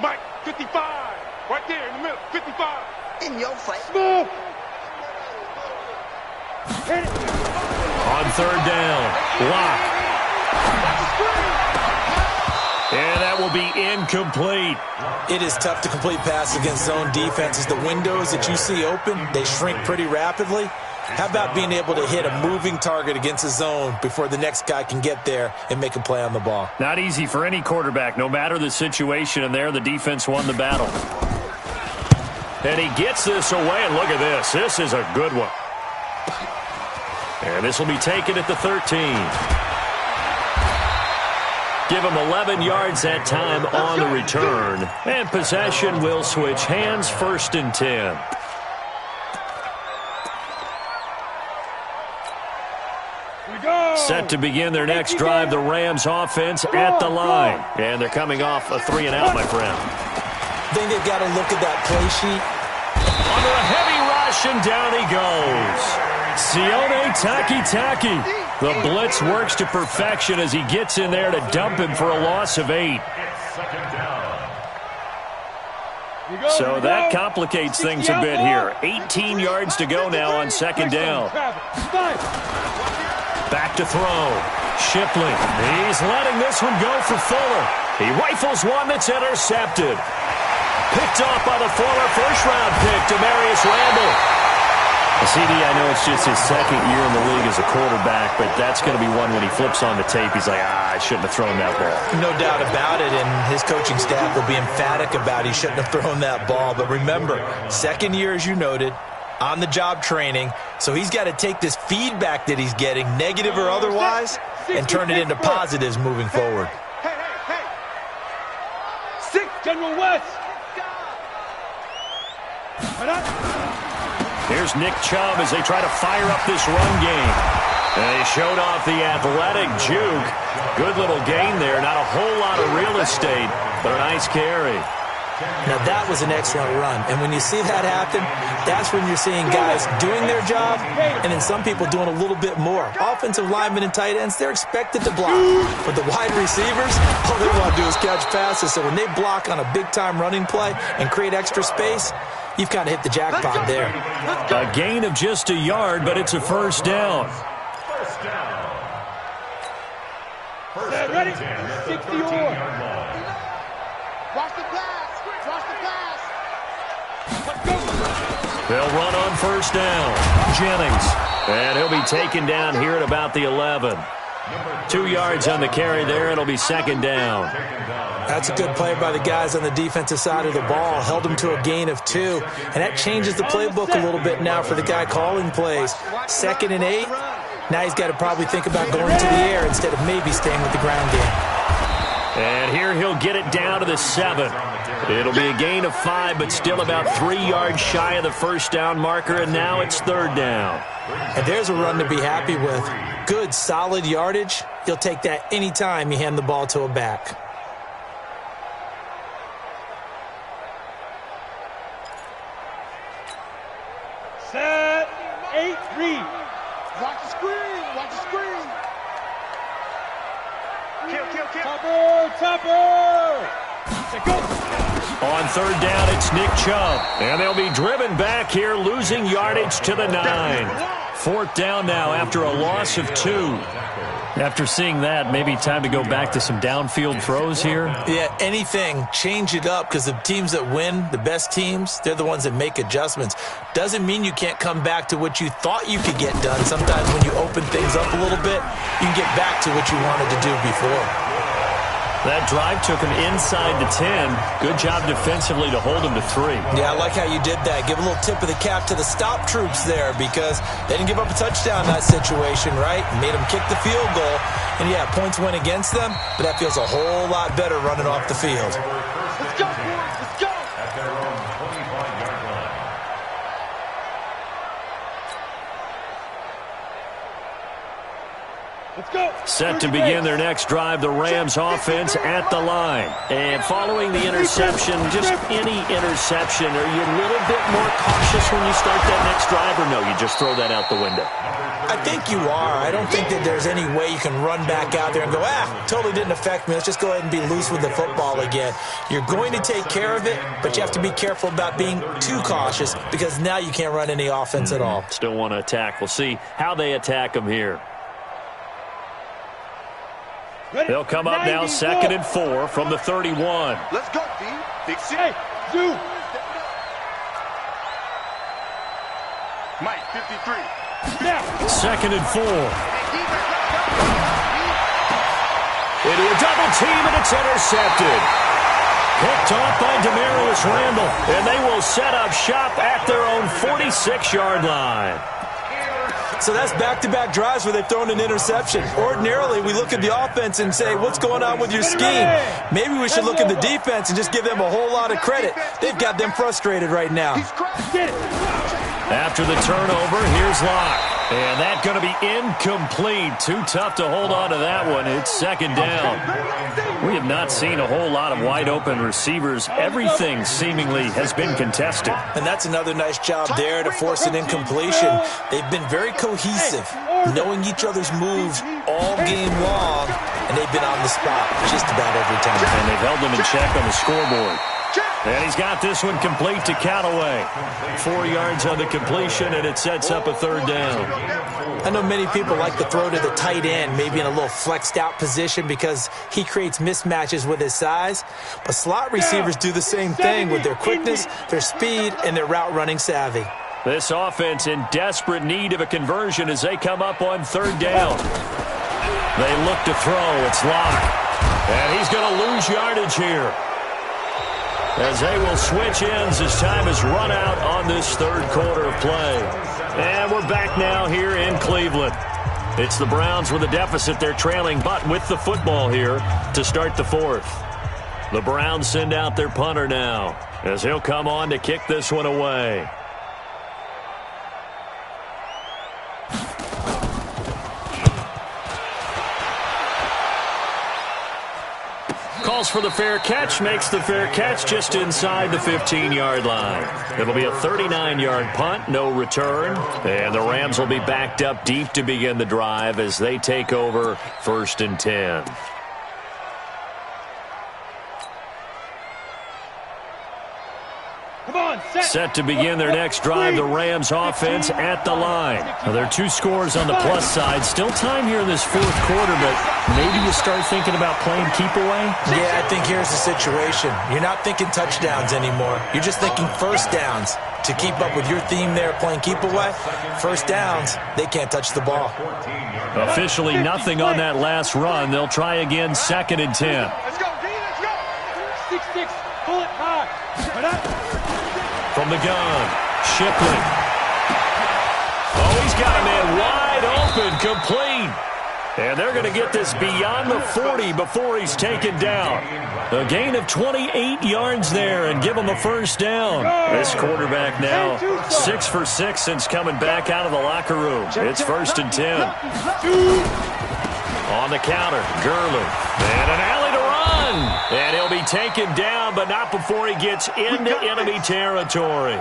Mike, 55. Right there in the middle, 55. In your face. Move. Hit it. On 3rd down, Locke. And that will be incomplete. It is tough to complete passes against zone defenses. The windows that you see open, they shrink pretty rapidly. How about being able to hit a moving target against a zone before the next guy can get there and make a play on the ball? Not easy for any quarterback, no matter the situation, and there the defense won the battle. And he gets this away, and look at this. This is a good one. And this will be taken at the 13. Give him 11 yards that time on the return. And possession will switch hands, 1st and 10. Set to begin their next drive, the Rams offense at the line. And they're coming off a 3-and-out, my friend. I think they've got to look at that play sheet. Under a heavy rush, and down he goes. Sione Takitaki. The blitz works to perfection as he gets in there to dump him for a loss of 8. So that complicates things a bit here. 18 yards to go now on 2nd down. Back to throw. Shipley. He's letting this one go for Fuller. He rifles one that's intercepted. Picked off by the former first-round pick, Demarius Randall. CD, I know it's just his second year in the league as a quarterback, but that's going to be one when he flips on the tape, he's like, I shouldn't have thrown that ball. No doubt about it, and his coaching staff will be emphatic about he shouldn't have thrown that ball. But remember, second year, as you noted, on-the-job training, so he's got to take this feedback that he's getting, negative or otherwise, and turn it into positives moving forward. Hey. 6, General West. Here's Nick Chubb as they try to fire up this run game. And they showed off the athletic juke. Good little gain there. Not a whole lot of real estate, but a nice carry. Now, that was an excellent run. And when you see that happen, that's when you're seeing guys doing their job and then some people doing a little bit more. Offensive linemen and tight ends, they're expected to block. But the wide receivers, all they want to do is catch passes. So when they block on a big-time running play and create extra space, you've kind of hit the jackpot there. A gain of just a yard, but it's a first down. Ready? 60-yard. Watch the pass. Watch the pass. They'll run on first down. Jennings. And he'll be taken down here at about the 11. 2 yards on the carry there. It'll be second down. That's a good play by the guys on the defensive side of the ball. Held them to a gain of 2. And that changes the playbook a little bit now for the guy calling plays. 2nd and 8. Now he's got to probably think about going to the air instead of maybe staying with the ground game. And here he'll get it down to the 7. It'll be a gain of 5, but still about 3 yards shy of the first down marker, and now it's third down. And there's a run to be happy with. Good, solid yardage. You'll take that any time you hand the ball to a back. Set. 8, read. Watch the screen. Watch the screen. Kill. Topper. Go. On third down, it's Nick Chubb. And they'll be driven back here, losing yardage to the 9. Fourth down now after a loss of 2. After seeing that, maybe time to go back to some downfield throws here. Yeah, anything. Change it up because the teams that win, the best teams, they're the ones that make adjustments. Doesn't mean you can't come back to what you thought you could get done. Sometimes when you open things up a little bit, you can get back to what you wanted to do before. That drive took him inside the 10. Good job defensively to hold him to 3. Yeah, I like how you did that. Give a little tip of the cap to the stop troops there because they didn't give up a touchdown in that situation, right? Made them kick the field goal. And, yeah, points went against them, but that feels a whole lot better running off the field. Let's go, boys. Let's go. At their own 25-yard line. Let's go. Set to begin their next drive, the Rams offense at the line. And following the interception, just any interception, are you a little bit more cautious when you start that next drive, or no, you just throw that out the window? I think you are. I don't think that there's any way you can run back out there and go, totally didn't affect me. Let's just go ahead and be loose with the football again. You're going to take care of it, but you have to be careful about being too cautious because now you can't run any offense at all. Still want to attack. We'll see how they attack them here. They'll come up now 2nd and 4 from the 31. Let's go, D. Fix it. Hey, Zoo. Mike, 53. Now. 2nd and 4. Into a double team, and it's intercepted. Picked off by Demarius Randall, and they will set up shop at their own 46-yard line. So that's back-to-back drives where they've thrown an interception. Ordinarily, we look at the offense and say, what's going on with your scheme? Maybe we should look at the defense and just give them a whole lot of credit. They've got them frustrated right now. After the turnover, here's Locke. And that's going to be incomplete. Too tough to hold on to that one. It's second down. We have not seen a whole lot of wide-open receivers. Everything seemingly has been contested. And that's another nice job there to force an incompletion. They've been very cohesive, knowing each other's moves all game long, and they've been on the spot just about every time. And they've held them in check on the scoreboard. And he's got this one complete to Callaway. 4 yards on the completion, and it sets up a third down. I know many people like to throw to the tight end, maybe in a little flexed out position because he creates mismatches with his size. But slot receivers do the same thing with their quickness, their speed, and their route running savvy. This offense in desperate need of a conversion as they come up on third down. They look to throw. It's Locke. And he's going to lose yardage here, as they will switch ends as time has run out on this third quarter of play. And we're back now here in Cleveland. It's the Browns with a deficit. They're trailing, but with the football here to start the fourth. The Browns send out their punter now, as he'll come on to kick this one away. Calls for the fair catch, makes the fair catch just inside the 15-yard line. It'll be a 39-yard punt, no return, and the Rams will be backed up deep to begin the drive as they take over 1st and 10. Set to begin their next drive, the Rams offense at the line. Now, there are 2 scores on the plus side. Still time here in this fourth quarter, but maybe you start thinking about playing keep away? Yeah, I think here's the situation. You're not thinking touchdowns anymore. You're just thinking first downs. To keep up with your theme there, playing keep away, first downs, they can't touch the ball. Officially nothing on that last run. They'll try again, 2nd and 10. Let's go, D, let's go. 6-6, pull it high. From the gun, Shipley. Oh, he's got a man wide open, complete. And they're going to get this beyond the 40 before he's taken down. A gain of 28 yards there and give him a first down. This quarterback now 6 for 6 since coming back out of the locker room. It's 1st and 10. On the counter, Gurley. And an alley to run. And he'll be taken down, but not before he gets into enemy territory.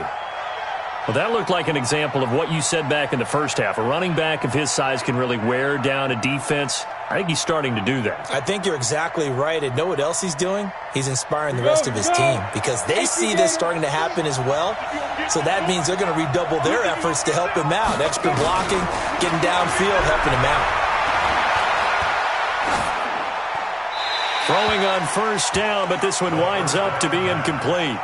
Well, that looked like an example of what you said back in the first half. A running back of his size can really wear down a defense. I think he's starting to do that. I think you're exactly right. And know what else he's doing? He's inspiring the rest of his team because they see this starting to happen as well. So that means they're going to redouble their efforts to help him out. Extra blocking, getting downfield, helping him out. Throwing on first down, but this one winds up to be incomplete.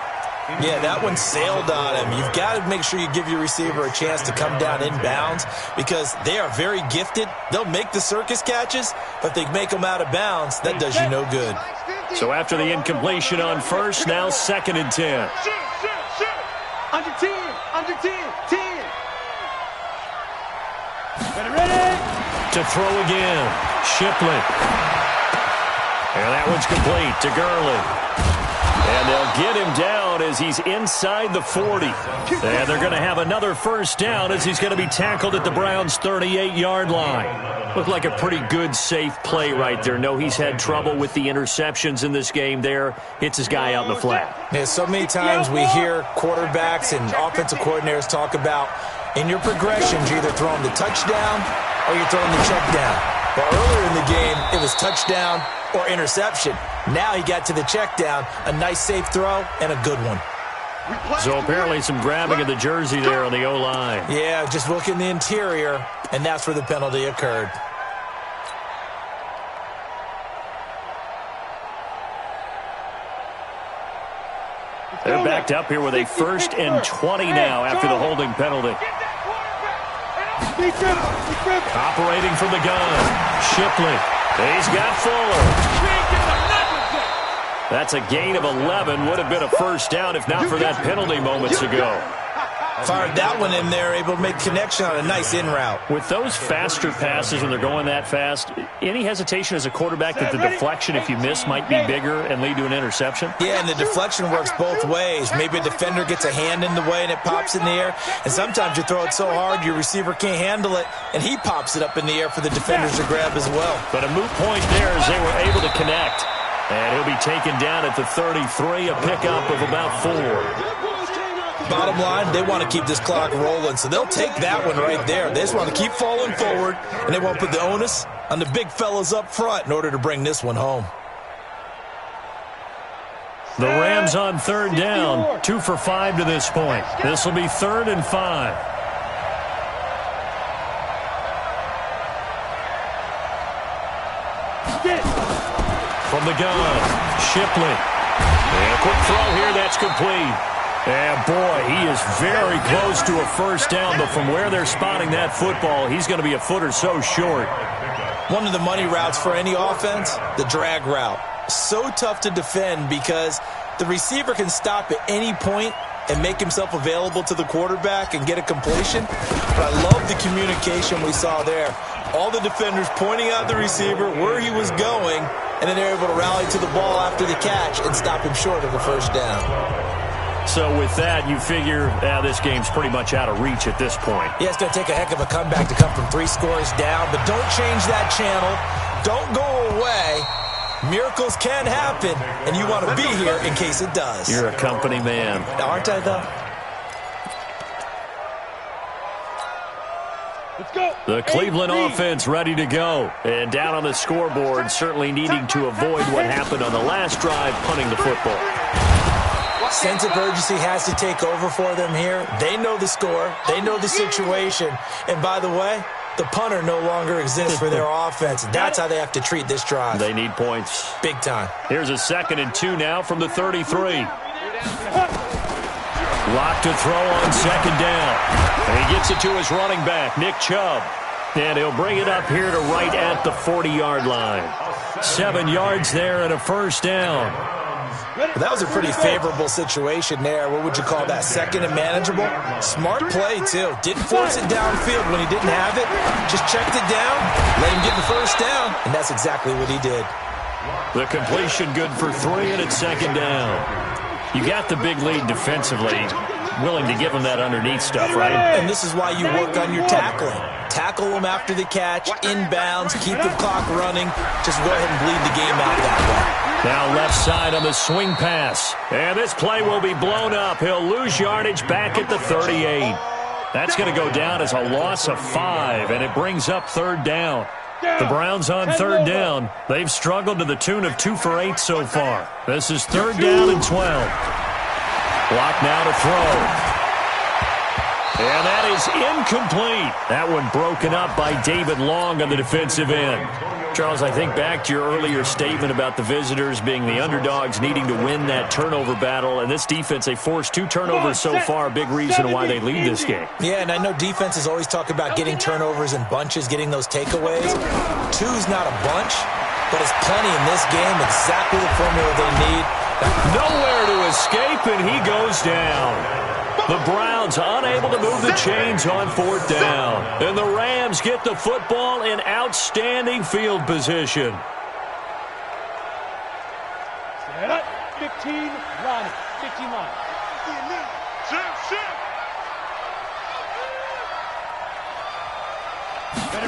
Yeah, that one sailed on him. You've got to make sure you give your receiver a chance to come down inbounds because they are very gifted. They'll make the circus catches, but they make them out of bounds. That does you no good. So after the incompletion on first, now 2nd and 10. Under 10, under 10, 10. Ready? To throw again, Shipley. And that one's complete to Gurley. And they'll get him down as he's inside the 40. And they're going to have another first down as he's going to be tackled at the Browns' 38-yard line. Looked like a pretty good, safe play right there. No, he's had trouble with the interceptions in this game there. Hits his guy out in the flat. Yeah, so many times we hear quarterbacks and offensive coordinators talk about in your progressions, you're either throwing the touchdown or you're throwing the check down. But earlier in the game, it was touchdown or interception. Now he got to the check down, a nice safe throw, and a good one. So apparently some grabbing of the jersey there on the O-line. Yeah, just look in the interior, and that's where the penalty occurred. They're backed up here with a 1st and 20 now after the holding penalty. Operating from the gun, Shipley. He's got Fuller. That's a gain of 11. Would have been a first down if not for that penalty moments ago. Fired that one in there, able to make connection on a nice in route. With those faster passes when they're going that fast, any hesitation as a quarterback that the deflection, if you miss, might be bigger and lead to an interception? Yeah, and the deflection works both ways. Maybe a defender gets a hand in the way and it pops in the air. And sometimes you throw it so hard your receiver can't handle it, and he pops it up in the air for the defenders to grab as well. But a moot point there as they were able to connect. And he'll be taken down at the 33, a pickup of about 4. Bottom line, they want to keep this clock rolling, so they'll take that one right there. They just want to keep falling forward, and they won't put the onus on the big fellas up front in order to bring this one home. The Rams on third down, 2 for 5 to this point. This will be 3rd and 5. From the gun, Shipley. And a quick throw here, that's complete. And, boy, he is very close to a first down, but from where they're spotting that football, he's going to be a foot or so short. One of the money routes for any offense, the drag route. So tough to defend because the receiver can stop at any point and make himself available to the quarterback and get a completion. But I love the communication we saw there. All the defenders pointing out the receiver, where he was going, and then they're able to rally to the ball after the catch and stop him short of the first down. So with that, you figure this game's pretty much out of reach at this point. Yeah, it's going to take a heck of a comeback to come from 3 scores down, but don't change that channel. Don't go away. Miracles can happen, and you want to be here in case it does. You're a company man. Aren't I, though? Let's go. The Cleveland offense ready to go. And down on the scoreboard, certainly needing to avoid what happened on the last drive, punting the football. Sense of urgency has to take over for them here. They know the score. They know the situation. And by the way, the punter no longer exists for their offense. That's how they have to treat this drive. They need points. Big time. Here's a 2nd and 2 now from the 33. Lock to throw on 2nd down. And he gets it to his running back, Nick Chubb. And he'll bring it up here to right at the 40-yard line. 7 yards there and a first down. That was a pretty favorable situation there. What would you call that? 2nd and manageable? Smart play, too. Didn't force it downfield when he didn't have it. Just checked it down, let him get the first down, and that's exactly what he did. The completion good for 3, and it's 2nd down. You got the big lead defensively. Willing to give him that underneath stuff, right? And this is why you work on your tackling. Tackle them after the catch, inbounds, keep the clock running. Just go ahead and bleed the game out that way. Now left side on the swing pass. And this play will be blown up. He'll lose yardage back at the 38. That's going to go down as a loss of 5, and it brings up 3rd down. The Browns on 3rd down. They've struggled to the tune of 2 for 8 so far. This is 3rd down and 12. Block now to throw. And that is incomplete. That one broken up by David Long on the defensive end. Charles, I think back to your earlier statement about the visitors being the underdogs needing to win that turnover battle. And this defense, they forced 2 turnovers so far, a big reason why they lead this game. Yeah, and I know defenses always talk about getting turnovers in bunches, getting those takeaways. 2's not a bunch, but it's plenty in this game, exactly the formula they need. Nowhere to escape, and he goes down. The Browns unable to move the chains on 4th down. And the Rams get the football in outstanding field position. Set up. 15 line. 15 line.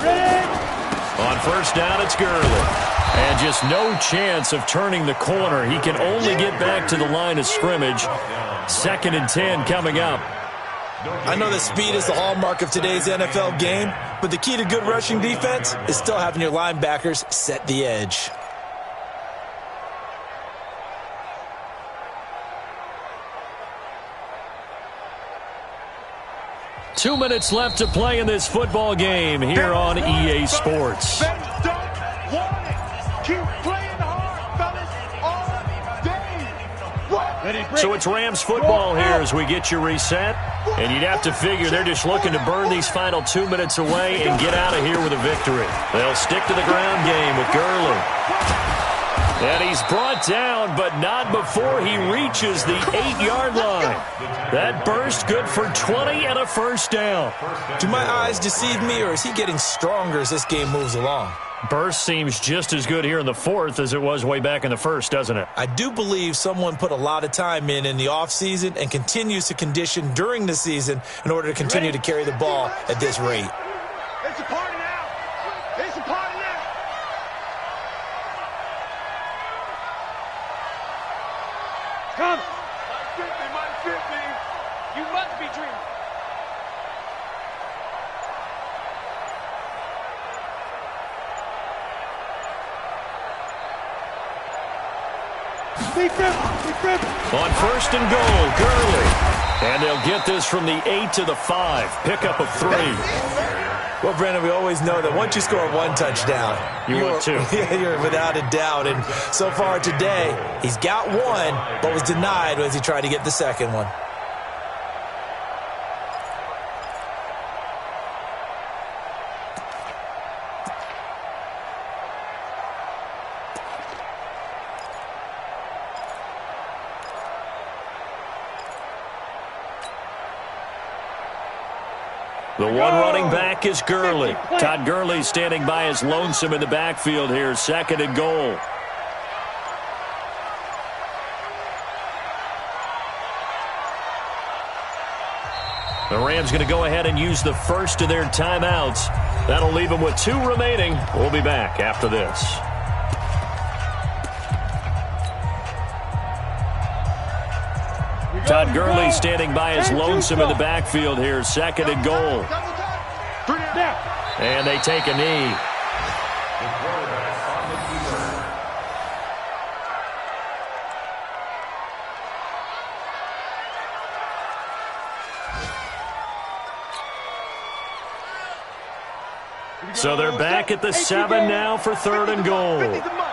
Ready. On 1st down, it's Gurley. And just no chance of turning the corner. He can only get back to the line of scrimmage. 2nd and 10 coming up. I know that speed is the hallmark of today's NFL game, but the key to good rushing defense is still having your linebackers set the edge. Two minutes left to play in this football game here on EA Sports. So it's Rams football here as we get you reset. And you'd have to figure they're just looking to burn these final 2 minutes away and get out of here with a victory. They'll stick to the ground game with Gurley. And he's brought down, but not before he reaches the 8-yard line. That burst good for 20 and a first down. Do my eyes deceive me, or is he getting stronger as this game moves along? Burst seems just as good here in the 4th as it was way back in the 1st, doesn't it? I do believe someone put a lot of time in the offseason and continues to condition during the season in order to continue to carry the ball at this rate. It's a party now. It's a party now. Come. Mike 50. You must be dreaming. On 1st and goal, Gurley. And they'll get this from the 8 to the 5. Pickup of 3. Well, Brandon, we always know that once you score 1 touchdown, you're 2. You're without a doubt. And so far today, he's got 1, but was denied as he tried to get the 2nd one. The one running back is Gurley. Todd Gurley standing by as lonesome in the backfield here, 2nd and goal. The Rams going to go ahead and use the first of their timeouts. That'll leave them with 2 remaining. We'll be back after this. Todd Gurley standing by as lonesome in the backfield here, 2nd and goal. And they take a knee. So they're back at the 7 now for 3rd and goal.